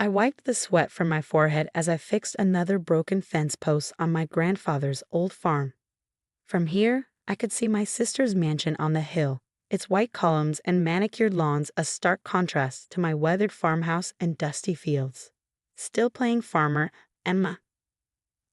I wiped the sweat from my forehead as I fixed another broken fence post on my grandfather's old farm. From here, I could see my sister's mansion on the hill, its white columns and manicured lawns a stark contrast to my weathered farmhouse and dusty fields. Still playing farmer, Emma.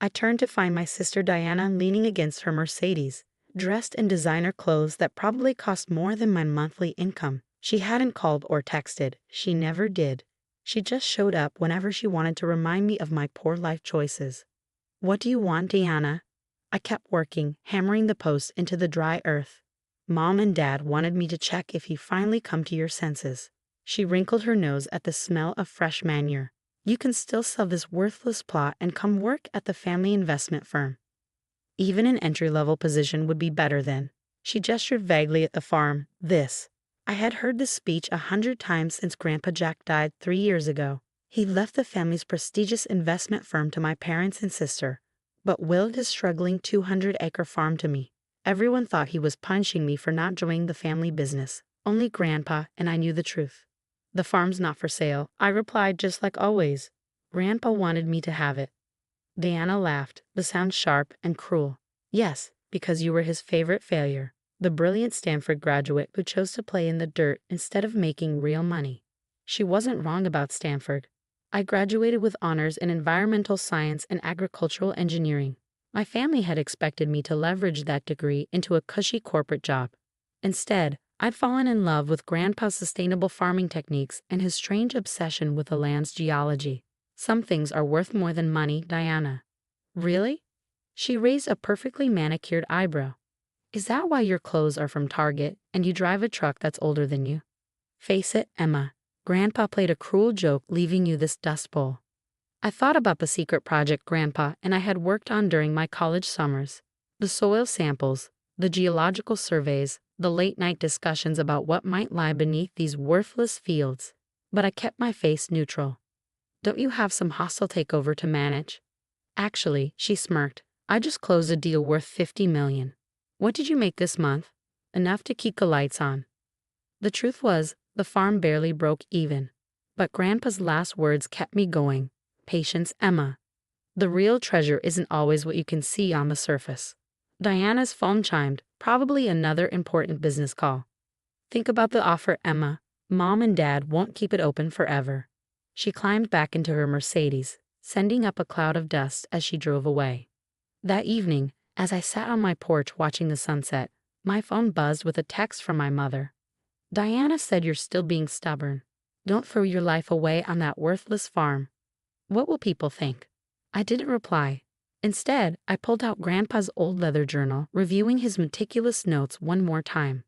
I turned to find my sister Diana leaning against her Mercedes, dressed in designer clothes that probably cost more than my monthly income. She hadn't called or texted. She never did. She just showed up whenever she wanted to remind me of my poor life choices. "What do you want, Diana?" I kept working, hammering the post into the dry earth. "Mom and Dad wanted me to check if you finally come to your senses." She wrinkled her nose at the smell of fresh manure. "You can still sell this worthless plot and come work at the family investment firm. Even an entry-level position would be better then." She gestured vaguely at the farm. I had heard this speech 100 times since Grandpa Jack died 3 years ago. He left the family's prestigious investment firm to my parents and sister, but willed his struggling 200-acre farm to me. Everyone thought he was punishing me for not joining the family business. Only Grandpa and I knew the truth. "The farm's not for sale," I replied just like always. "Grandpa wanted me to have it." Diana laughed, the sound sharp and cruel. "Yes, because you were his favorite failure. The brilliant Stanford graduate who chose to play in the dirt instead of making real money." She wasn't wrong about Stanford. I graduated with honors in environmental science and agricultural engineering. My family had expected me to leverage that degree into a cushy corporate job. Instead, I'd fallen in love with Grandpa's sustainable farming techniques and his strange obsession with the land's geology. "Some things are worth more than money, Diana." "Really?" She raised a perfectly manicured eyebrow. "Is that why your clothes are from Target and you drive a truck that's older than you? Face it, Emma. Grandpa played a cruel joke leaving you this dust bowl." I thought about the secret project Grandpa and I had worked on during my college summers. The soil samples, the geological surveys, the late-night discussions about what might lie beneath these worthless fields. But I kept my face neutral. "Don't you have some hostile takeover to manage?" "Actually," she smirked, "I just closed a deal worth $50 million. What did you make this month?" "Enough to keep the lights on." The truth was, the farm barely broke even. But Grandpa's last words kept me going. "Patience, Emma. The real treasure isn't always what you can see on the surface." Diana's phone chimed, probably another important business call. "Think about the offer, Emma. Mom and Dad won't keep it open forever." She climbed back into her Mercedes, sending up a cloud of dust as she drove away. That evening, as I sat on my porch watching the sunset, my phone buzzed with a text from my mother. "Diana said you're still being stubborn. Don't throw your life away on that worthless farm. What will people think?" I didn't reply. Instead, I pulled out Grandpa's old leather journal, reviewing his meticulous notes one more time.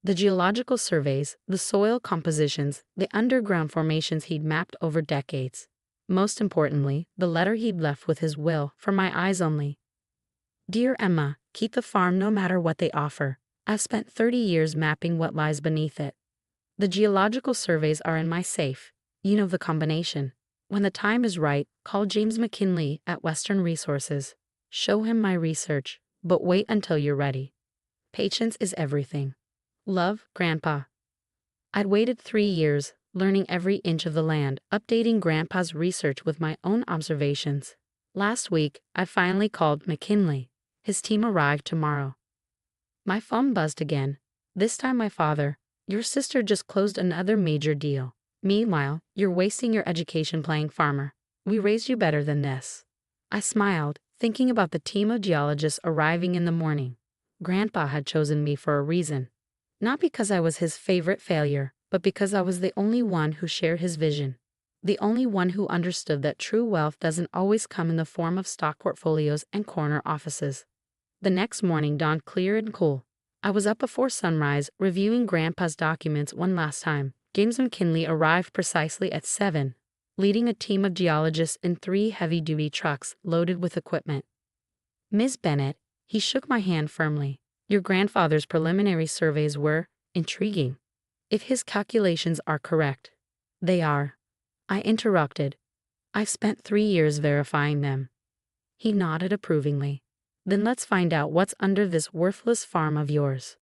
The geological surveys, the soil compositions, the underground formations he'd mapped over decades. Most importantly, the letter he'd left with his will, for my eyes only. "Dear Emma, keep the farm no matter what they offer. I've spent 30 years mapping what lies beneath it. The geological surveys are in my safe. You know the combination. When the time is right, call James McKinley at Western Resources. Show him my research, but wait until you're ready. Patience is everything. Love, Grandpa." I'd waited 3 years, learning every inch of the land, updating Grandpa's research with my own observations. Last week, I finally called McKinley. His team arrived tomorrow. My phone buzzed again. This time my father. "Your sister just closed another major deal. Meanwhile, you're wasting your education playing farmer. We raised you better than this." I smiled, thinking about the team of geologists arriving in the morning. Grandpa had chosen me for a reason. Not because I was his favorite failure, but because I was the only one who shared his vision. The only one who understood that true wealth doesn't always come in the form of stock portfolios and corner offices. The next morning dawned clear and cool. I was up before sunrise, reviewing Grandpa's documents one last time. James McKinley arrived precisely at 7, leading a team of geologists in 3 heavy-duty trucks loaded with equipment. "Miss Bennett," he shook my hand firmly. "Your grandfather's preliminary surveys were intriguing. If his calculations are correct." "They are." I interrupted. "I've spent 3 years verifying them." He nodded approvingly. "Then let's find out what's under this worthless farm of yours."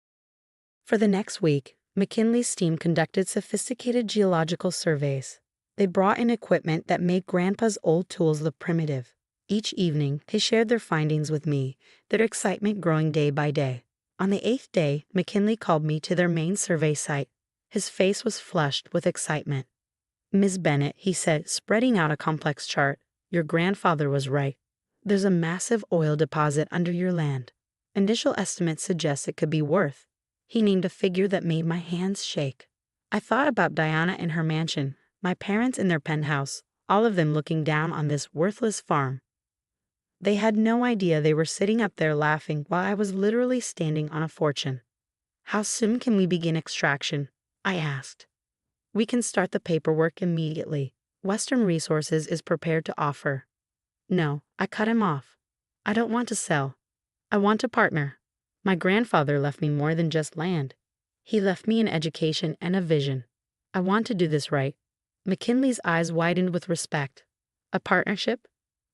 For the next week, McKinley's team conducted sophisticated geological surveys. They brought in equipment that made Grandpa's old tools look primitive. Each evening, they shared their findings with me, their excitement growing day by day. On the 8th day, McKinley called me to their main survey site. His face was flushed with excitement. "Miss Bennett," he said, spreading out a complex chart, "your grandfather was right. There's a massive oil deposit under your land. Initial estimates suggest it could be worth." He named a figure that made my hands shake. I thought about Diana in her mansion, my parents in their penthouse, all of them looking down on this worthless farm. They had no idea they were sitting up there laughing while I was literally standing on a fortune. "How soon can we begin extraction?" I asked. "We can start the paperwork immediately. Western Resources is prepared to offer." "No," I cut him off. "I don't want to sell. I want to partner. My grandfather left me more than just land. He left me an education and a vision. I want to do this right." McKinley's eyes widened with respect. "A partnership?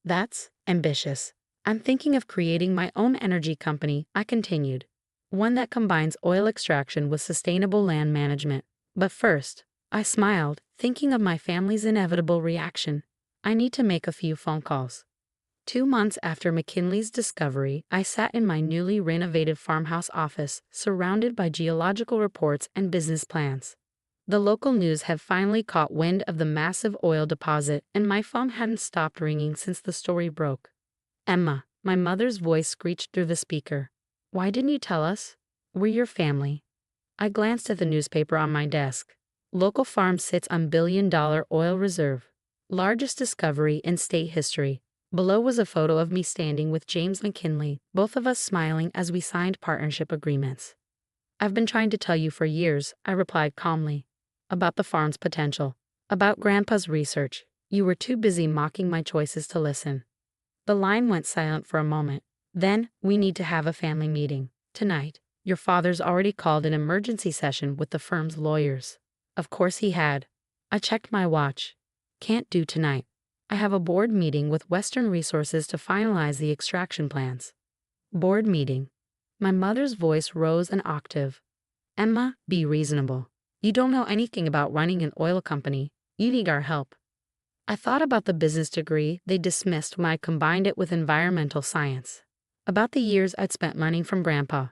That's ambitious. I'm thinking of creating my own energy company," I continued. "One that combines oil extraction with sustainable land management. But first," I smiled, thinking of my family's inevitable reaction, "I need to make a few phone calls." 2 months after McKinley's discovery, I sat in my newly renovated farmhouse office, surrounded by geological reports and business plans. The local news had finally caught wind of the massive oil deposit, and my phone hadn't stopped ringing since the story broke. "Emma," my mother's voice screeched through the speaker. "Why didn't you tell us? We're your family." I glanced at the newspaper on my desk. "Local farm sits on billion-dollar oil reserve. Largest discovery in state history." Below was a photo of me standing with James McKinley, both of us smiling as we signed partnership agreements. "I've been trying to tell you for years," I replied calmly. "About the farm's potential. About Grandpa's research. You were too busy mocking my choices to listen." The line went silent for a moment. "Then, we need to have a family meeting. Tonight. Your father's already called an emergency session with the firm's lawyers." Of course he had. I checked my watch. "Can't do tonight. I have a board meeting with Western Resources to finalize the extraction plans." "Board meeting?" My mother's voice rose an octave. "Emma, be reasonable. You don't know anything about running an oil company. You need our help." I thought about the business degree they dismissed when I combined it with environmental science. About the years I'd spent learning from Grandpa.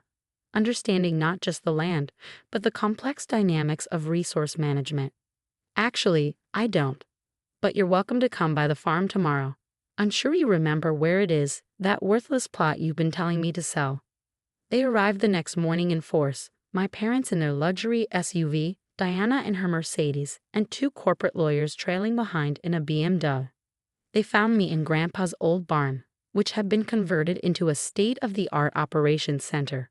Understanding not just the land, but the complex dynamics of resource management. "Actually, I don't. But you're welcome to come by the farm tomorrow. I'm sure you remember where it is, that worthless plot you've been telling me to sell." They arrived the next morning in force, my parents in their luxury SUV, Diana in her Mercedes, and 2 corporate lawyers trailing behind in a BMW. They found me in Grandpa's old barn, which had been converted into a state-of-the-art operations center.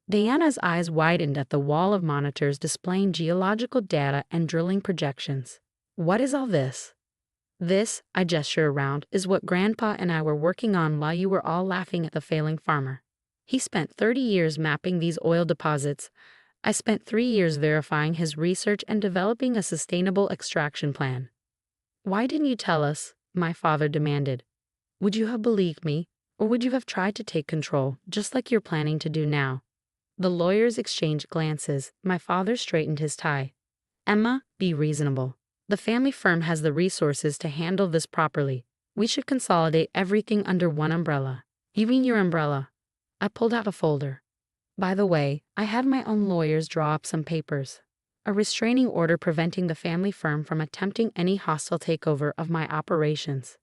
Diana's eyes widened at the wall of monitors displaying geological data and drilling projections. "What is all this?" "This," I gestured around, "is what Grandpa and I were working on while you were all laughing at the failing farmer. He spent 30 years mapping these oil deposits. I spent 3 years verifying his research and developing a sustainable extraction plan." "Why didn't you tell us?" my father demanded. "Would you have believed me, or would you have tried to take control, just like you're planning to do now?" The lawyers exchanged glances. My father straightened his tie. "Emma, be reasonable. The family firm has the resources to handle this properly. We should consolidate everything under one umbrella. Even your umbrella." I pulled out a folder. "By the way, I had my own lawyers draw up some papers. A restraining order preventing the family firm from attempting any hostile takeover of my operations."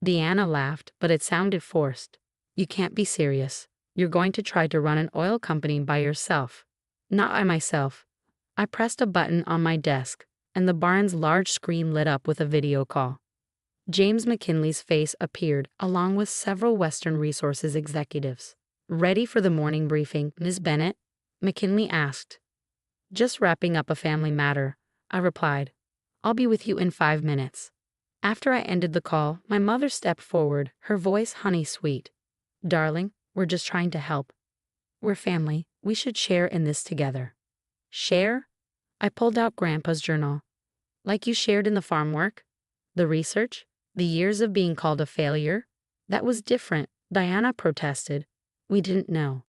Deanna laughed, but it sounded forced. "You can't be serious. You're going to try to run an oil company by yourself." "Not by myself." I pressed a button on my desk, and the barn's large screen lit up with a video call. James McKinley's face appeared, along with several Western Resources executives. "Ready for the morning briefing, Ms. Bennett?" McKinley asked. "Just wrapping up a family matter," I replied. "I'll be with you in 5 minutes." After I ended the call, my mother stepped forward, her voice honey-sweet. "Darling, we're just trying to help. We're family. We should share in this together." "Share?" I pulled out Grandpa's journal. "Like you shared in the farm work? The research? The years of being called a failure?" "That was different," Diana protested. "We didn't know."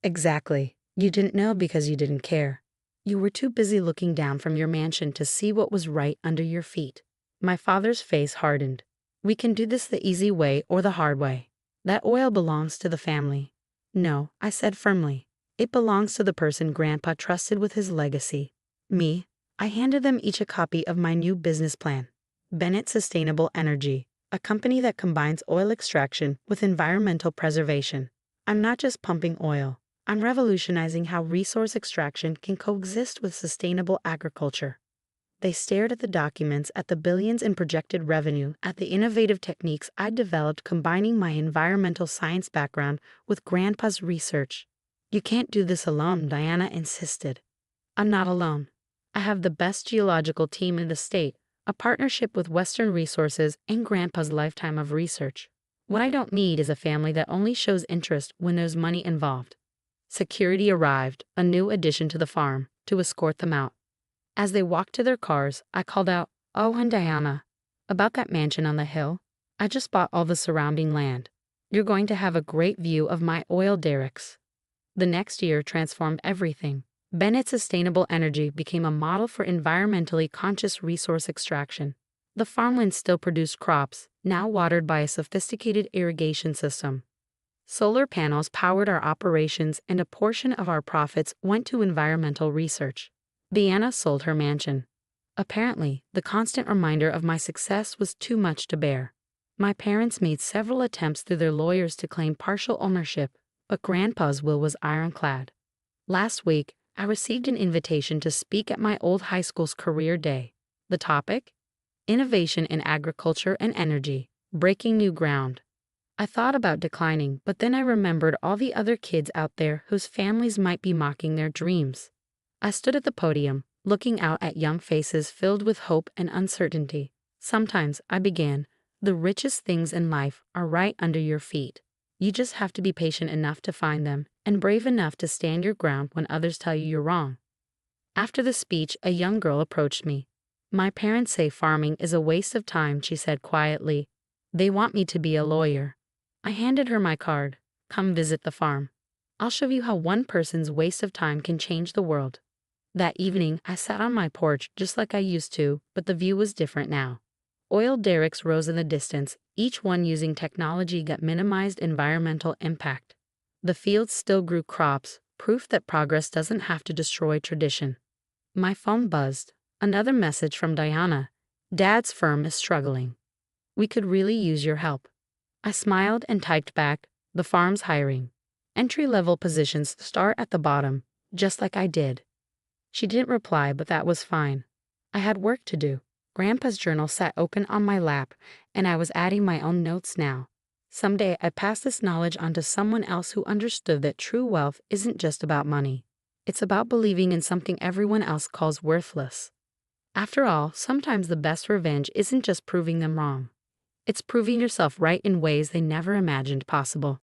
"Exactly. You didn't know because you didn't care. You were too busy looking down from your mansion to see what was right under your feet. My father's face hardened. We can do this the easy way or the hard way. That oil belongs to the family. No, I said firmly. It belongs to the person Grandpa trusted with his legacy. Me. I handed them each a copy of my new business plan. Bennett Sustainable Energy, a company that combines oil extraction with environmental preservation. I'm not just pumping oil. I'm revolutionizing how resource extraction can coexist with sustainable agriculture. They stared at the documents, at the billions in projected revenue, at the innovative techniques I'd developed combining my environmental science background with Grandpa's research. You can't do this alone, Diana insisted. I'm not alone. I have the best geological team in the state, a partnership with Western Resources, and Grandpa's lifetime of research. What I don't need is a family that only shows interest when there's money involved. Security arrived, a new addition to the farm, to escort them out. As they walked to their cars, I called out, "Oh, and Diana, about that mansion on the hill? I just bought all the surrounding land. You're going to have a great view of my oil derricks." The next year transformed everything. Bennett Sustainable Energy became a model for environmentally conscious resource extraction. The farmland still produced crops, now watered by a sophisticated irrigation system. Solar panels powered our operations, and a portion of our profits went to environmental research. Deanna sold her mansion. Apparently, the constant reminder of my success was too much to bear. My parents made several attempts through their lawyers to claim partial ownership, but Grandpa's will was ironclad. Last week, I received an invitation to speak at my old high school's career day. The topic? Innovation in agriculture and energy, breaking new ground. I thought about declining, but then I remembered all the other kids out there whose families might be mocking their dreams. I stood at the podium, looking out at young faces filled with hope and uncertainty. Sometimes, I began, the richest things in life are right under your feet. You just have to be patient enough to find them, and brave enough to stand your ground when others tell you you're wrong. After the speech, a young girl approached me. "My parents say farming is a waste of time," she said quietly. "They want me to be a lawyer." I handed her my card. "Come visit the farm. I'll show you how one person's waste of time can change the world." That evening, I sat on my porch just like I used to, but the view was different now. Oil derricks rose in the distance, each one using technology that minimized environmental impact. The fields still grew crops, proof that progress doesn't have to destroy tradition. My phone buzzed. Another message from Diana. "Dad's firm is struggling. We could really use your help." I smiled and typed back, "The farm's hiring. Entry-level positions start at the bottom, just like I did." She didn't reply, but that was fine. I had work to do. Grandpa's journal sat open on my lap, and I was adding my own notes now. Someday I'd pass this knowledge on to someone else who understood that true wealth isn't just about money. It's about believing in something everyone else calls worthless. After all, sometimes the best revenge isn't just proving them wrong. It's proving yourself right in ways they never imagined possible.